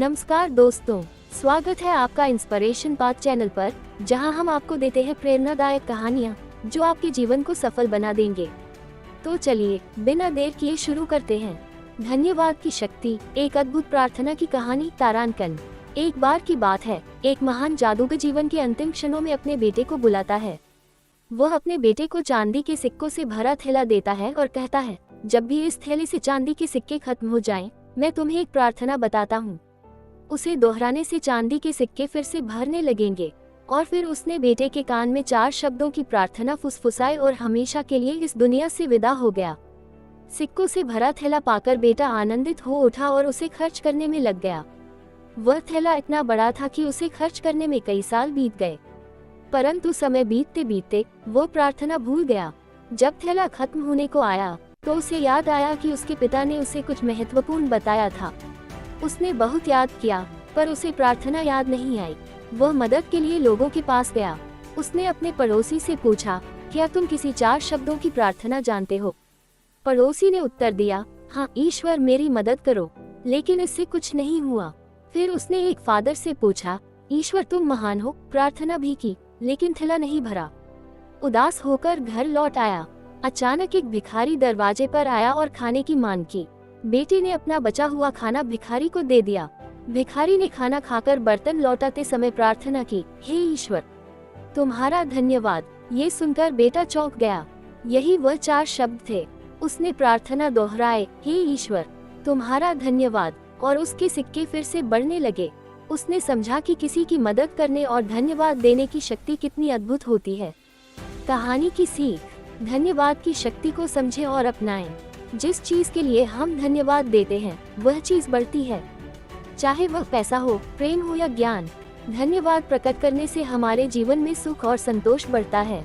नमस्कार दोस्तों, स्वागत है आपका इंस्पिरेशन पाथ चैनल पर, जहां हम आपको देते हैं प्रेरणादायक कहानियां जो आपके जीवन को सफल बना देंगे। तो चलिए बिना देर किए शुरू करते हैं। धन्यवाद की शक्ति, एक अद्भुत प्रार्थना की कहानी। तारांकन। एक बार की बात है, एक महान जादूगर जीवन के अंतिम क्षणों में अपने बेटे को बुलाता है। वह अपने बेटे को चांदी के सिक्कों से भरा थैला देता है और कहता है, जब भी इस थैले से चांदी के सिक्के खत्म हो जाएं, मैं तुम्हें एक प्रार्थना बताता हूँ। उसे दोहराने से चांदी के सिक्के फिर से भरने लगेंगे। और फिर उसने बेटे के कान में 4 शब्दों की प्रार्थना फुसफुसाई और हमेशा के लिए इस दुनिया से विदा हो गया। सिक्कों से भरा थैला पाकर बेटा आनंदित हो उठा और उसे खर्च करने में लग गया। वह थैला इतना बड़ा था कि उसे खर्च करने में कई साल बीत गए, परंतु समय बीतते बीतते वो प्रार्थना भूल गया। जब थैला खत्म होने को आया तो उसे याद आया कि उसके पिता ने उसे कुछ महत्वपूर्ण बताया था। उसने बहुत याद किया, पर उसे प्रार्थना याद नहीं आई। वह मदद के लिए लोगों के पास गया। उसने अपने पड़ोसी से पूछा, क्या तुम किसी 4 शब्दों की प्रार्थना जानते हो? पड़ोसी ने उत्तर दिया, हाँ ईश्वर मेरी मदद करो। लेकिन इससे कुछ नहीं हुआ। फिर उसने एक फादर से पूछा, ईश्वर तुम महान हो, प्रार्थना भी की, लेकिन थैला नहीं भरा। उदास होकर घर लौट आया। अचानक एक भिखारी दरवाजे पर आया और खाने की मांग की। बेटे ने अपना बचा हुआ खाना भिखारी को दे दिया। भिखारी ने खाना खाकर बर्तन लौटाते समय प्रार्थना की, हे ईश्वर तुम्हारा धन्यवाद। ये सुनकर बेटा चौंक गया। यही वह 4 शब्द थे। उसने प्रार्थना दोहराए, हे ईश्वर तुम्हारा धन्यवाद, और उसके सिक्के फिर से बढ़ने लगे। उसने समझा कि किसी की मदद करने और धन्यवाद देने की शक्ति कितनी अद्भुत होती है। कहानी की सीख, धन्यवाद की शक्ति को समझें और अपनाएं। जिस चीज के लिए हम धन्यवाद देते हैं वह चीज बढ़ती है, चाहे वह पैसा हो, प्रेम हो या ज्ञान। धन्यवाद प्रकट करने से हमारे जीवन में सुख और संतोष बढ़ता है।